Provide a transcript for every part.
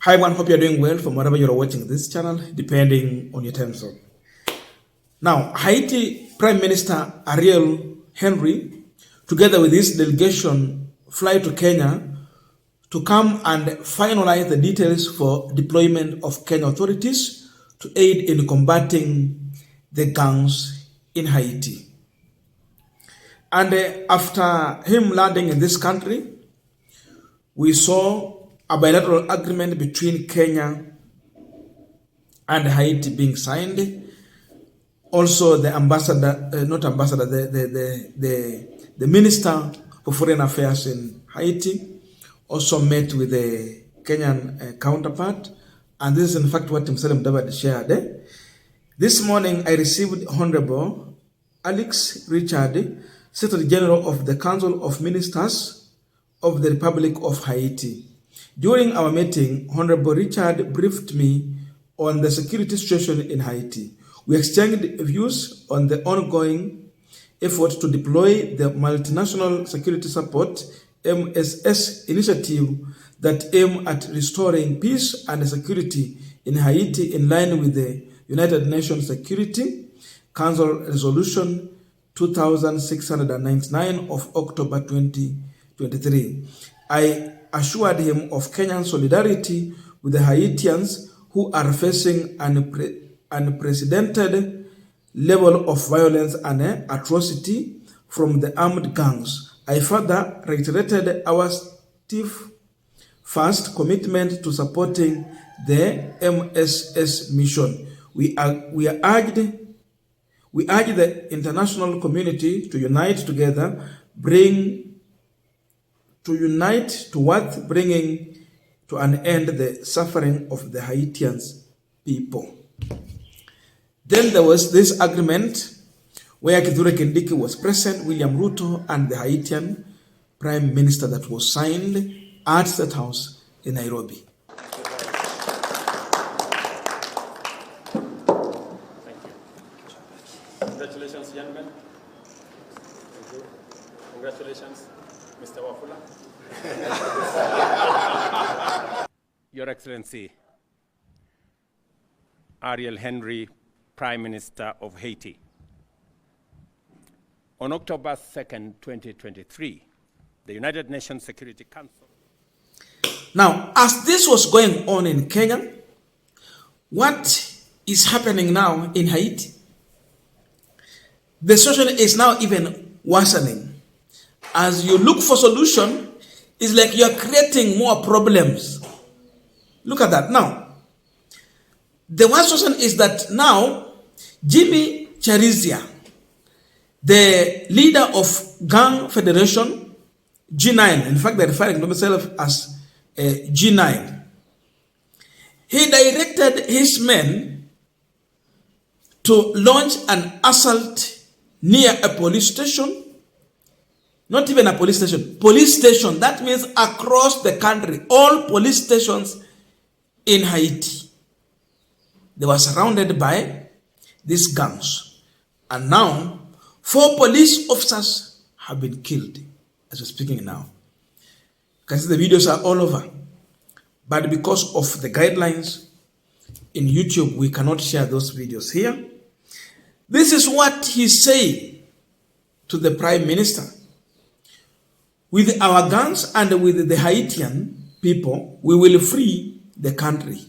Hi everyone, hope you're doing well from wherever you're watching this channel, depending on your time zone. Now, Haiti Prime Minister Ariel Henry, together with his delegation, fly to Kenya to come and finalize the details for deployment of Kenya authorities to aid in combating the gangs in Haiti. And after him landing in this country, we saw a bilateral agreement between Kenya and Haiti being signed. Also, the ambassador, the minister for foreign affairs in Haiti also met with the Kenyan counterpart. And this is in fact what Msalim David shared. This morning, I received Honorable Alex Richard, Secretary General of the Council of Ministers of the Republic of Haiti. During our meeting, Honorable Richard briefed me on the security situation in Haiti. We exchanged views on the ongoing effort to deploy the Multinational Security Support MSS initiative that aim at restoring peace and security in Haiti in line with the United Nations Security Council Resolution 2699 of October 2023. I assured him of Kenyan solidarity with the Haitians who are facing an unprecedented level of violence and atrocity from the armed gangs. I further reiterated our steadfast commitment to supporting the MSS mission. We urged the international community to unite together, towards bringing to an end the suffering of the Haitian people. Then there was this agreement where Kithure Kindiki was present, William Ruto, and the Haitian Prime Minister that was signed at State House in Nairobi. Thank you. Congratulations, young men. Thank you. Congratulations, Mr. Wafula. Your Excellency, Ariel Henry, Prime Minister of Haiti. On October 2nd, 2023, the United Nations Security Council. Now, as this was going on in Kenya, what is happening now in Haiti? The situation is now even worsening. As you look for solution, it's like you're creating more problems. Look at that. Now, the worst situation is that now, Jimmy Charizia, the leader of Gang Federation, G9, in fact, they're referring to themselves as G9, he directed his men to launch an assault near a police station. Not even a police station, that means across the country, all police stations in Haiti. They were surrounded by these gangs. And now, 4 police officers have been killed, as we're speaking now. You can see the videos are all over. But because of the guidelines in YouTube, we cannot share those videos here. This is what he said to the Prime Minister. With our guns and with the Haitian people, we will free the country.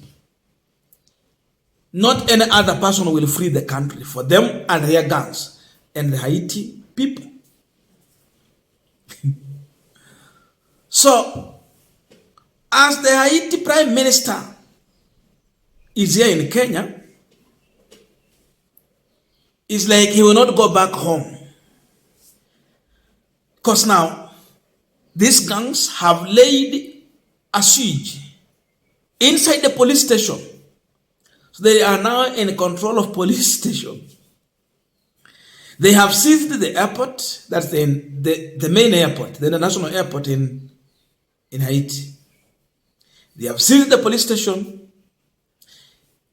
Not any other person will free the country for them and their guns and the Haiti people. So, as the Haiti Prime Minister is here in Kenya, it's like he will not go back home. Because now, these gangs have laid a siege inside the police station. So they are now in control of police station. They have seized the airport, that's the main airport, the international airport in Haiti. They have seized the police station.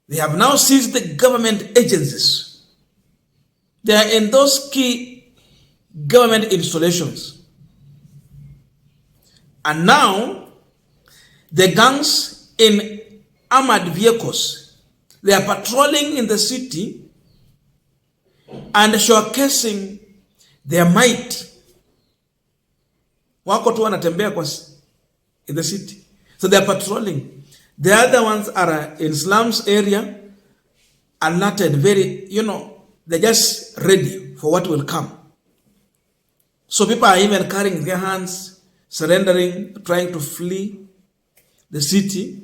They have now seized the government agencies. They are in those key government installations. And now, the gangs in armored vehicles. They are patrolling in the city and showcasing their might. Wako tu wanatembea in the city. So they are patrolling. The other ones are in slums area, alerted, very, they're just ready for what will come. So people are even carrying their hands, surrendering, trying to flee the city,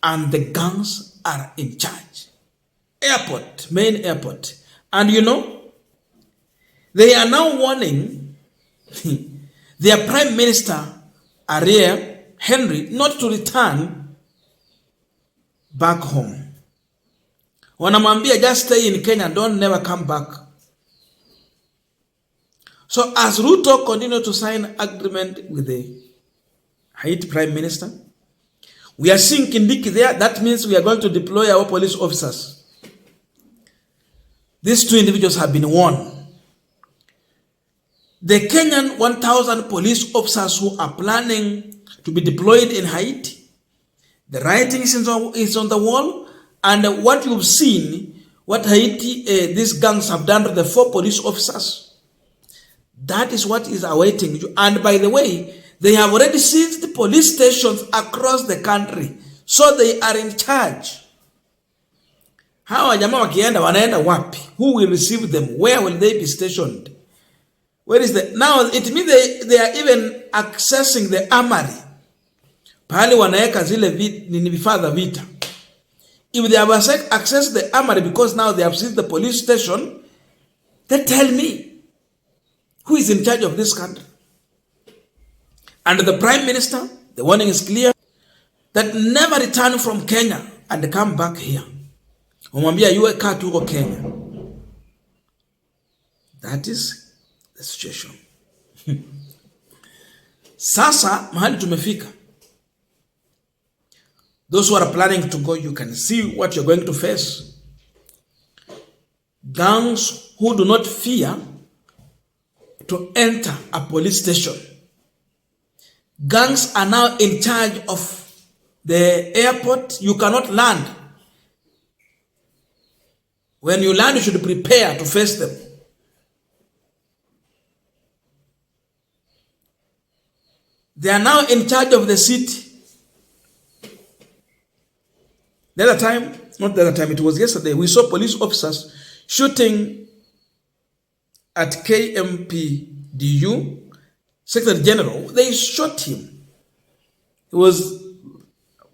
and the gangs are in charge. Airport, main airport. And they are now warning their Prime Minister, Ariel Henry, not to return back home. Wanamwambia just stay in Kenya, don't never come back. So as Ruto continued to sign agreement with the Haiti Prime Minister, we are seeing Kindiki there. That means we are going to deploy our police officers. These two individuals have been warned. The Kenyan 1,000 police officers who are planning to be deployed in Haiti, the writing is on the wall, and what you've seen, what Haiti, these gangs have done to the 4 police officers, that is what is awaiting you. And by the way, they have already seized the police stations across the country, so they are in charge. Hawa jamaa wakienda wanaenda wapi? Who will receive them? Where will they be stationed? Where is the now? It means they are even accessing the armory. Pahali wanaeka zile vifaa vya vita. If they have accessed the armory because now they have seized the police station, then tell me, who is in charge of this country? And the Prime Minister, the warning is clear, that never return from Kenya and come back here. Umwambia yue kaa tuko Kenya. That is the situation. Sasa mahali tumefika. Those who are planning to go, you can see what you're going to face. Gangs who do not fear to enter a police station. Gangs are now in charge of the airport. You cannot land. When you land, you should prepare to face them. They are now in charge of the city. The other time, not the other time, it was yesterday, we saw police officers shooting at KMPDU, Secretary General. They shot him. He was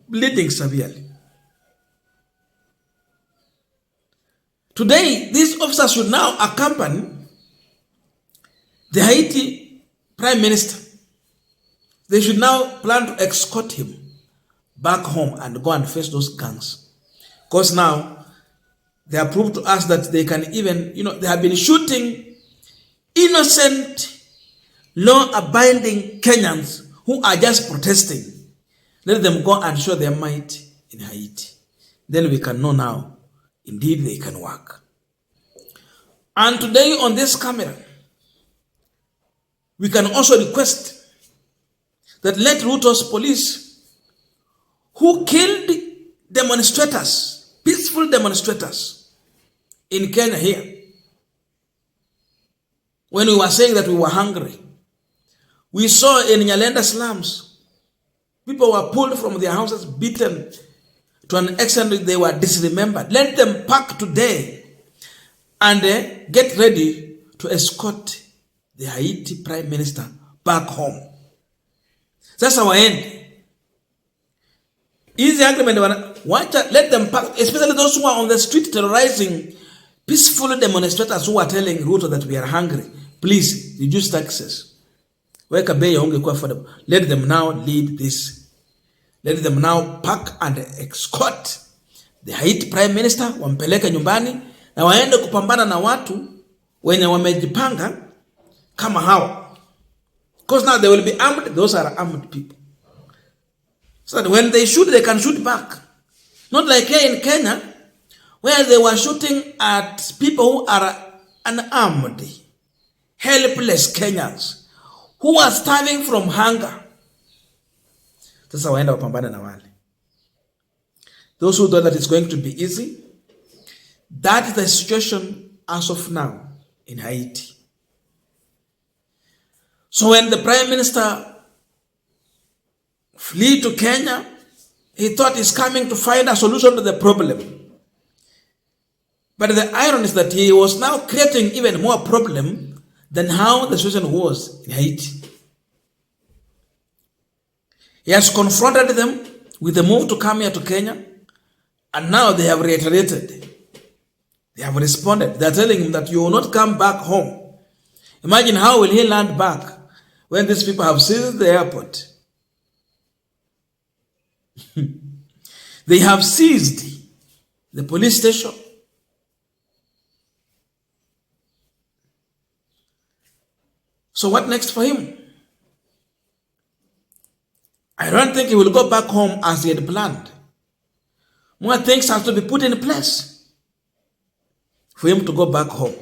bleeding severely. Today, these officers should now accompany the Haiti Prime Minister. They should now plan to escort him back home and go and face those gangs. Because now, they have proved to us that they can even, they have been shooting innocent, law-abiding Kenyans who are just protesting. Let them go and show their might in Haiti. Then we can know now, indeed they can work. And today on this camera, we can also request that let Ruto's police, who killed demonstrators, peaceful demonstrators in Kenya here, when we were saying that we were hungry, we saw in Nyalenda slums, people were pulled from their houses, beaten to an extent that they were disremembered. Let them pack today and get ready to escort the Haiti Prime Minister back home. That's our end. Easy agreement. Let them pack, especially those who are on the street terrorizing peaceful demonstrators who are telling Ruto that we are hungry. Please reduce taxes. Let them now lead this. Let them now pack and escort the Haiti Prime Minister, wampeleke nyumbani na waende kupambana na watu wenye wamejipanga kama hao. Because now they will be armed. Those are armed people. So that when they shoot, they can shoot back. Not like here in Kenya, where they were shooting at people who are unarmed, helpless Kenyans, who are starving from hunger. Sasa waenda wapambana na wale. Those who thought that it's going to be easy, that is the situation as of now in Haiti. So when the Prime Minister flee to Kenya, he thought he's coming to find a solution to the problem. But the irony is that he was now creating even more problem than how the situation was in Haiti. He has confronted them with the move to come here to Kenya, and now they have reiterated. They have responded. They are telling him that you will not come back home. Imagine how will he land back when these people have seized the airport. They have seized the police station. So what next for him? I don't think he will go back home as he had planned. More things have to be put in place for him to go back home.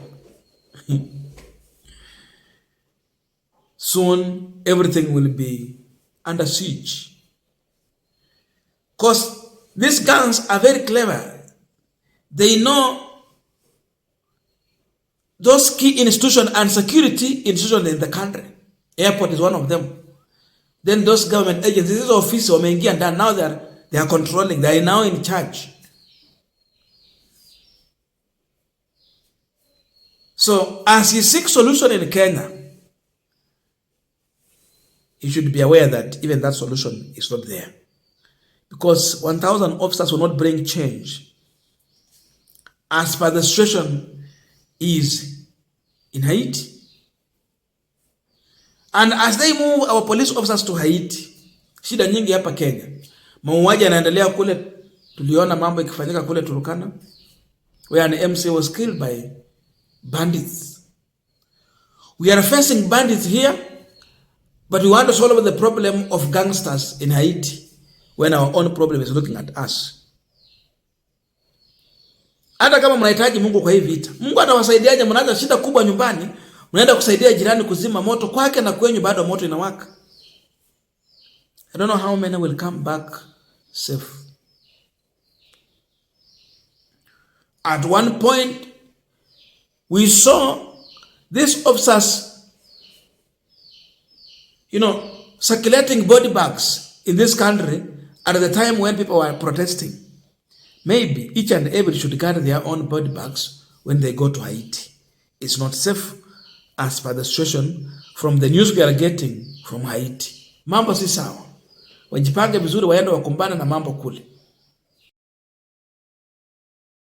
Soon, everything will be under siege. Because these gangs are very clever. They know those key institutions and security institutions in the country. Airport is one of them. Then those government agencies, this office, and now they are controlling. They are now in charge. So as he seeks solution in Kenya, he should be aware that even that solution is not there. Because 1,000 officers will not bring change. As per the situation is in Haiti. And as they move our police officers to Haiti, shida nyingi hapa Kenya. Mauaji yanaendelea kule, tuliona mambo ikifanyika kule Turkana, where an MC was killed by bandits. We are facing bandits here, but we want to solve the problem of gangsters in Haiti when our own problem is looking at us. Hata kama mnahitaji Mungu kwa hii vita, Mungu atawasaidiaje? Mnaanza shida kubwa nyumbani, mnaenda kusaidia jirani kuzima moto kwake na kwenyu bado moto inawaka. I don't know how many will come back safe. At one point, we saw these officers, circulating body bags in this country at the time when people were protesting. Maybe each and every should carry their own body bags when they go to Haiti. It's not safe as per the situation from the news we are getting from Haiti. Mambo si sawa. Wajipange vizuri waende wakumbane na mambo kule.